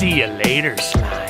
See you later, slime.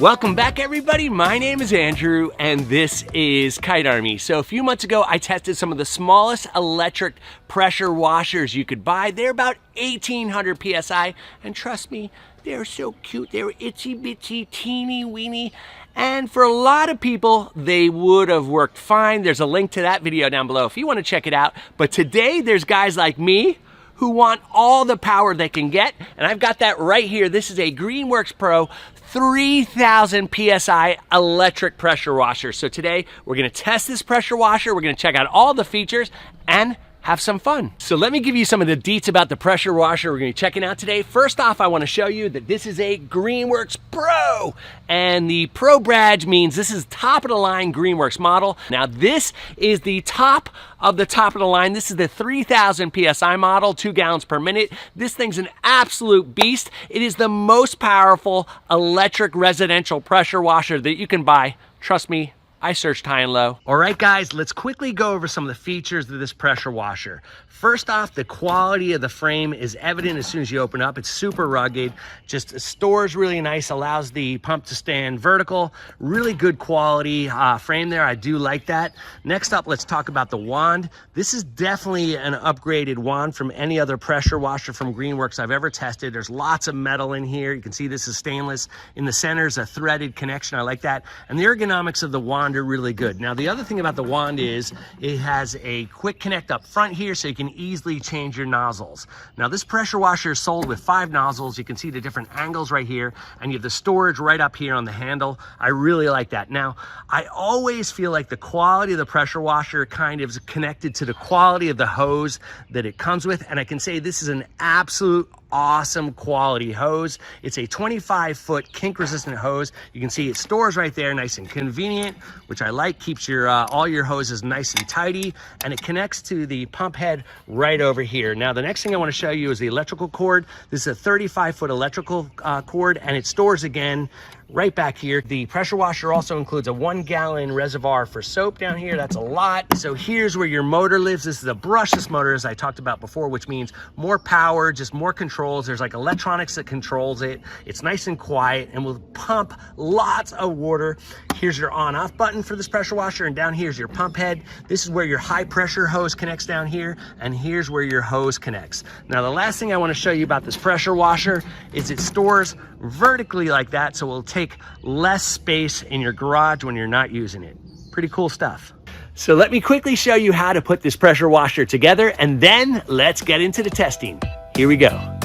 Welcome back, everybody. My name is Andrew, and this is Kite Army. So a few months ago, I tested some of the smallest electric pressure washers you could buy. They're about 1,800 PSI, and trust me, they're so cute. They're itsy bitsy, teeny weeny, and for a lot of people, they would have worked fine. There's a link to that video down below if you want to check it out. But today, there's guys like me who want all the power they can get, and I've got that right here. This is a Greenworks Pro 3,000 PSI electric pressure washer. So today we're gonna test this pressure washer, we're gonna check out all the features and have some fun. So let me give you some of the deets about the pressure washer we're gonna be checking out today. First off, I wanna show you that this is a Greenworks Pro, and the Pro badge means this is top of the line Greenworks model. Now this is the top of the line. This is the 3,000 PSI model, 2 gallons per minute. This thing's an absolute beast. It is the most powerful electric residential pressure washer that you can buy. Trust me, I searched high and low. All right, guys, let's quickly go over some of the features of this pressure washer. First off, the quality of the frame is evident as soon as you open up. It's super rugged, just stores really nice, allows the pump to stand vertical. Really good quality frame there. I do like that. Next up, let's talk about the wand. This is definitely an upgraded wand from any other pressure washer from Greenworks I've ever tested. There's lots of metal in here. You can see this is stainless. In the center is a threaded connection. I like that. And the ergonomics of the wand are really good. Now, the other thing about the wand is it has a quick connect up front here, so you can easily change your nozzles. Now, this pressure washer is sold with 5 nozzles. You can see the different angles right here, and you have the storage right up here on the handle. I really like that. Now, I always feel like the quality of the pressure washer kind of is connected to the quality of the hose that it comes with, and I can say this is an absolute awesome quality hose. It's a 25-foot kink-resistant hose. You can see it stores right there, nice and convenient, which I like. Keeps your all your hoses nice and tidy, and it connects to the pump head right over here. Now, the next thing I want to show you is the electrical cord. This is a 35-foot electrical cord, and it stores again right back here. The pressure washer also includes a 1-gallon reservoir for soap down here. That's a lot. So here's where your motor lives. This is a brushless motor, as I talked about before, which means more power, just more controls. There's like electronics that controls it. It's nice and quiet and will pump lots of water. Here's your on-off button for this pressure washer, and down here's your pump head. This is where your high pressure hose connects down here, and here's where your hose connects. Now, the last thing I want to show you about this pressure washer is it stores vertically like that, so it'll take less space in your garage when you're not using it. Pretty cool stuff. So let me quickly show you how to put this pressure washer together, and then let's get into the testing. Here we go.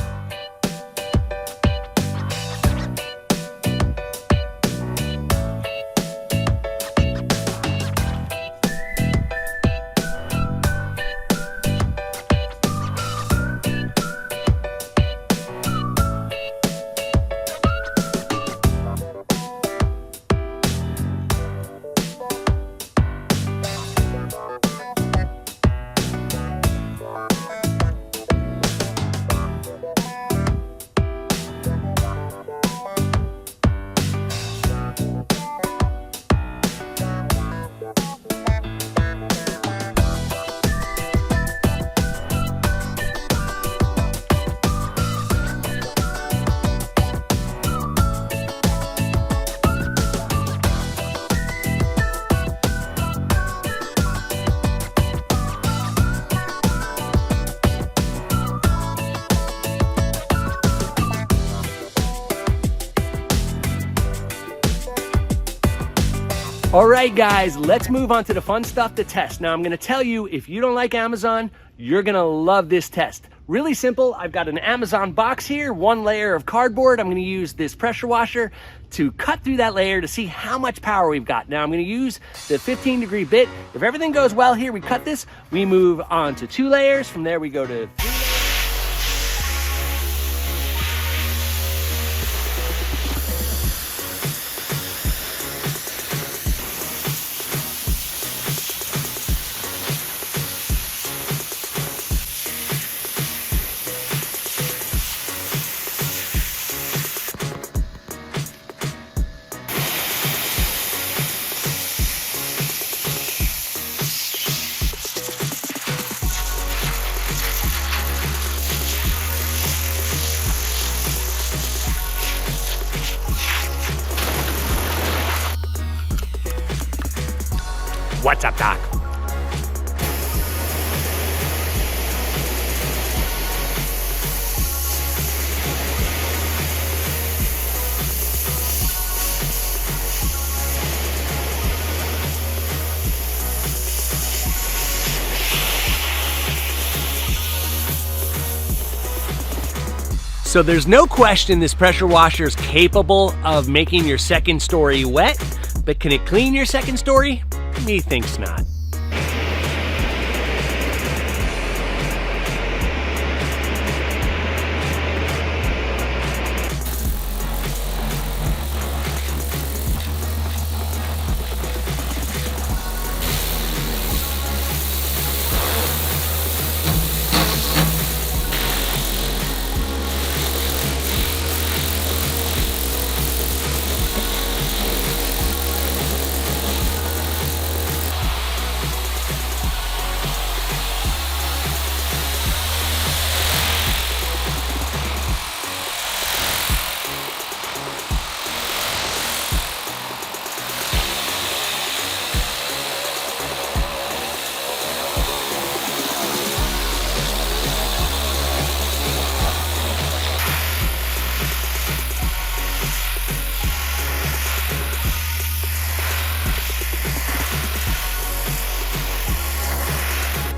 All right, guys, let's move on to the fun stuff, the test. Now, I'm gonna tell you, if you don't like Amazon, you're gonna love this test. Really simple. I've got an Amazon box here, 1 layer of cardboard. I'm gonna use this pressure washer to cut through that layer to see how much power we've got. Now, I'm gonna use the 15-degree bit. If everything goes well here, we cut this, we move on to 2 layers. From there, we go to 3 layers. What's up, Doc? So there's no question this pressure washer is capable of making your second story wet, but can it clean your second story? Methinks not.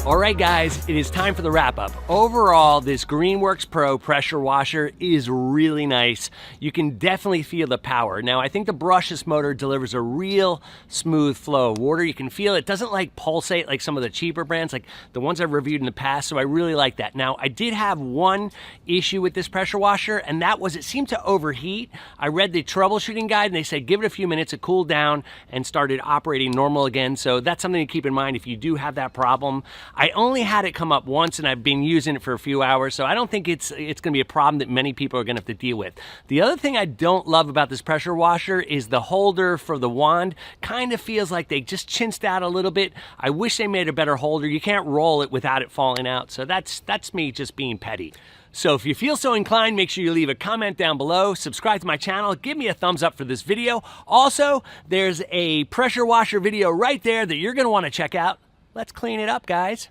All right, guys, it is time for the wrap up. Overall, this Greenworks Pro pressure washer is really nice. You can definitely feel the power. Now, I think the brushless motor delivers a real smooth flow of water. You can feel it doesn't like pulsate like some of the cheaper brands, like the ones I've reviewed in the past, so I really like that. Now, I did have one issue with this pressure washer, and that was it seemed to overheat. I read the troubleshooting guide, and they said give it a few minutes, it cooled down, and started operating normal again, so that's something to keep in mind if you do have that problem. I only had it come up once, and I've been using it for a few hours, so I don't think it's going to be a problem that many people are going to have to deal with. The other thing I don't love about this pressure washer is the holder for the wand. Kind of feels like they just chinsed out a little bit. I wish they made a better holder. You can't roll it without it falling out, so that's me just being petty. So if you feel so inclined, make sure you leave a comment down below, subscribe to my channel, give me a thumbs up for this video. Also, there's a pressure washer video right there that you're going to want to check out. Let's clean it up, guys.